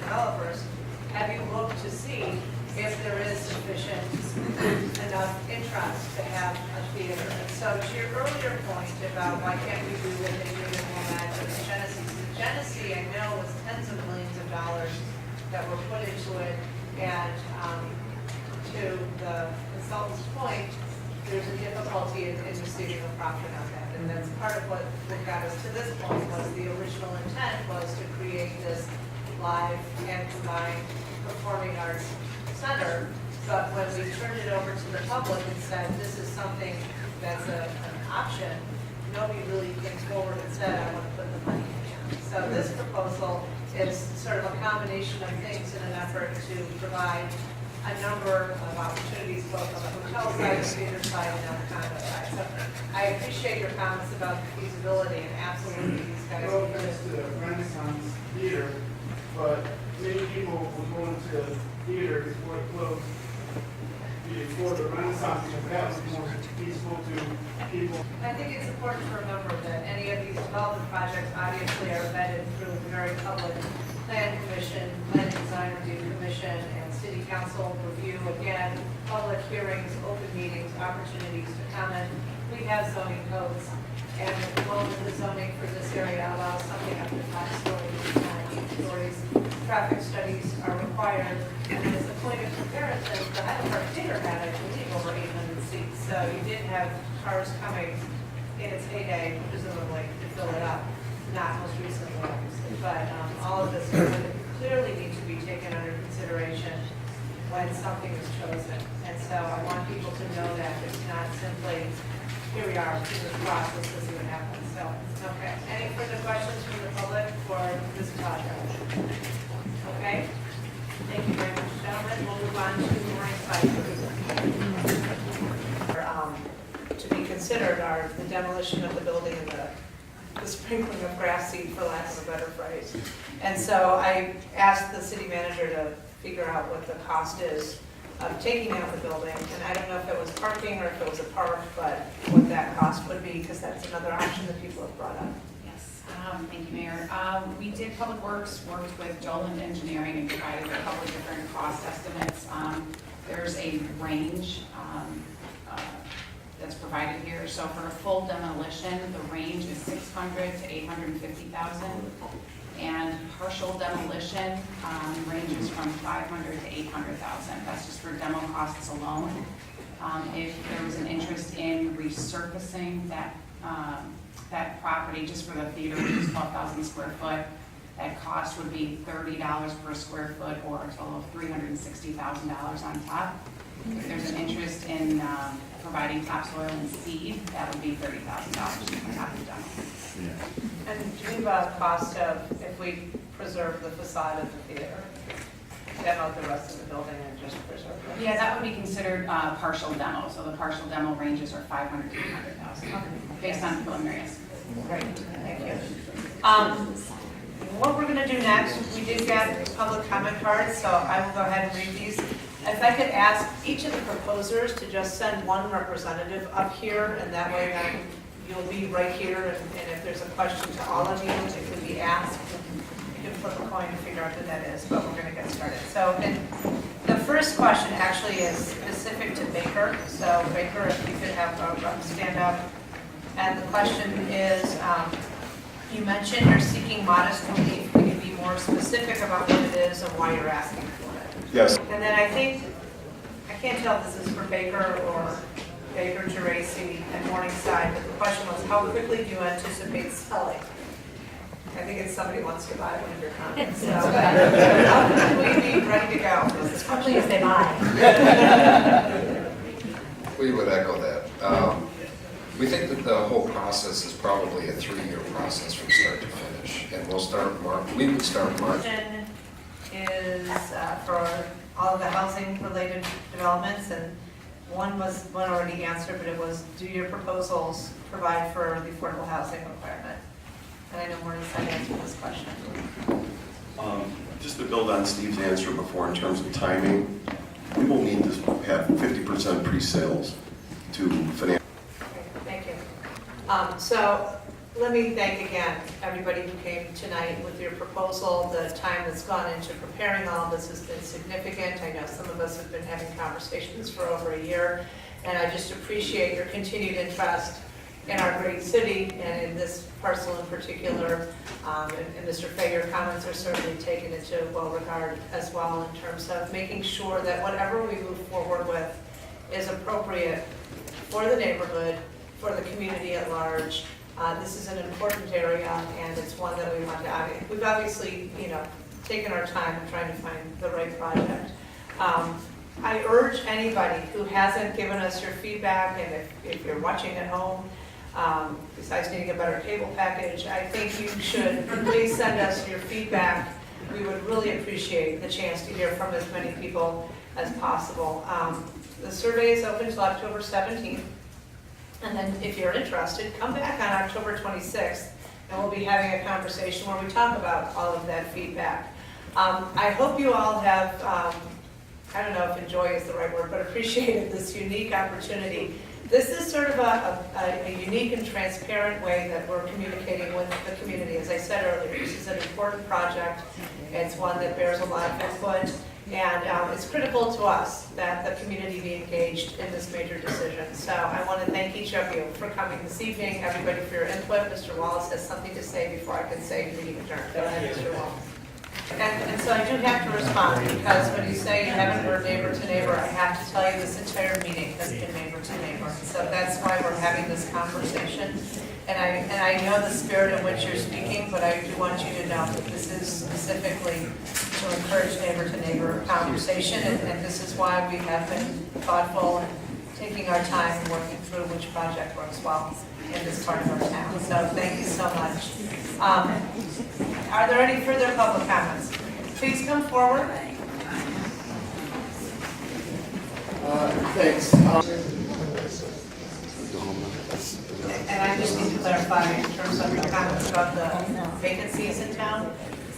developers, have you looked to see if there is sufficient enough interest to have a theater? And so to your earlier point about why can't we do it in unit format or the Genesee, the Genesee I know was tens of millions of dollars that were put into it, and to the consultant's point, there's a difficulty in receiving a profit on that. And that's part of what got us to this point, was the original intent was to create this live and combined performing arts center. But when we turned it over to the public and said, this is something that's an option, nobody really came forward and said, I want to put the money in. So this proposal is sort of a combination of things in an effort to provide a number of opportunities both on the hotel side, the theater side, and on the condo side. So I appreciate your comments about the feasibility, and absolutely these guys. No offense to the Renaissance Theater, but many people were going to the theater before it closed, before the Renaissance, because that was more peaceful to people. I think it's important to remember that any of these development projects obviously are vetted through the very public plan commission, plan design review commission, and city council review. Again, public hearings, open meetings, opportunities to comment. We have zoning codes, and at the moment the zoning for this area allows something up to 5 stories, 8 stories. Traffic studies are required, and as a point of comparison, the Highland Park Theater had, I believe, over 800 seats. So you did have cars coming in its heyday, presumably, to fill it up. Not most recently, obviously, but all of this would clearly need to be taken under consideration when something is chosen. And so I want people to know that it's not simply, here we are, through this process, this is what happens. So, okay. Any further questions from the public for this project? Okay. Thank you very much, gentlemen. We'll move on to Maureen site. To be considered are the demolition of the building and the sprinkling of grass seed, for lack of a better phrase. And so I asked the city manager to figure out what the cost is of taking out the building. And I don't know if it was parking or if it was a park, but what that cost would be, because that's another option that people have brought up. Yes, thank you, Mayor. We did Public Works, worked with Dolan Engineering and provided a couple of different cost estimates. There's a range that's provided here. So for a full demolition, the range is $600,000 to $850,000, and partial demolition ranges from $500,000 to $800,000. That's just for demo costs alone. If there was an interest in resurfacing that property just for the theater, which is 12,000 square foot, that cost would be $30 per square foot, or a total of $360,000 on top. If there's an interest in providing topsoil and seed, that would be $30,000 on top of the demo. Yeah. And do you have a cost of, if we preserve the facade of the theater, demo the rest of the building and just preserve it? Yeah, that would be considered partial demo. So the partial demo ranges are $500,000 to $800,000, based on preliminary estimates. Great, thank you. What we're going to do next, we did get public comment cards, so I will go ahead and read these. If I could ask each of the proposers to just send one representative up here, and that way then you'll be right here, and if there's a question to all of you, it can be asked. You can flip a coin to figure out who that is, but we're going to get started. So, and the first question actually is specific to Baker. So Baker, if you could have a rep stand up. And the question is, you mentioned you're seeking modest relief. Can you be more specific about what it is and why you're asking for it? Yes. And then I think, I can't tell if this is for Baker or Baker, Geraci, and Morningside, but the question was, how quickly do you anticipate selling? I think it's somebody wants to buy one of your comments. So, how quickly will you be ready to go? As quickly as they buy. We would echo that. We think that the whole process is probably a 3-year process from start to finish, and we'll start we would start March. Question is for all of the housing-related developments, and one already answered, but it was, do your proposals provide for the affordable housing requirement? And I know Morningside answered this question. Just to build on Steve's answer before in terms of timing, we will need to have 50% pre-sales to finance. Okay, thank you. So let me thank again everybody who came tonight with your proposal. The time that's gone into preparing all this has been significant. I know some of us have been having conversations for over a year, and I just appreciate your continued interest in our great city and in this parcel in particular. And Mr. Fay, your comments are certainly taken into well regard as well in terms of making sure that whatever we move forward with is appropriate for the neighborhood, for the community at large. This is an important area, and it's one that we want to, we've obviously, taken our time in trying to find the right project. I urge anybody who hasn't given us your feedback, and if you're watching at home, besides needing a better cable package, I think you should please send us your feedback. We would really appreciate the chance to hear from as many people as possible. The survey is open until October 17th. And then if you're interested, come back on October 26th, and we'll be having a conversation where we talk about all of that feedback. I hope you all have, I don't know if enjoy is the right word, but appreciated this unique opportunity. This is sort of a unique and transparent way that we're communicating with the community. As I said earlier, this is an important project. It's one that bears a lot of input. And it's critical to us that the community be engaged in this major decision. So I want to thank each of you for coming this evening, everybody for your input. Mr. Wallace has something to say before I can say meeting adjourned. Go ahead, Mr. Wallace. And so I do have to respond, because when you say you haven't heard neighbor to neighbor, I have to tell you this entire meeting has been neighbor to neighbor. So that's why we're having this conversation. And I know the spirit in which you're speaking, but I do want you to know that this is specifically to encourage neighbor to neighbor conversation, and this is why we have been thoughtful and taking our time and working through which project works well in this part of our town. So thank you so much. Are there any further public comments? Please come forward. Thanks. And I just need to clarify in terms of your comments about the vacancies in town.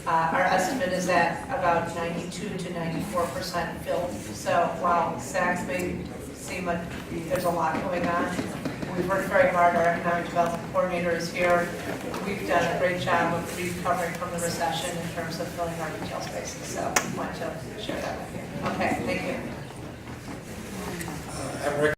Our estimate is at about 92 to 94% filled. So while Saks may seem like there's a lot going on, we've worked very hard. Our economic development coordinator is here. We've done a great job of recovering from the recession in terms of filling our retail spaces. So I want to share that with you. Okay, thank you.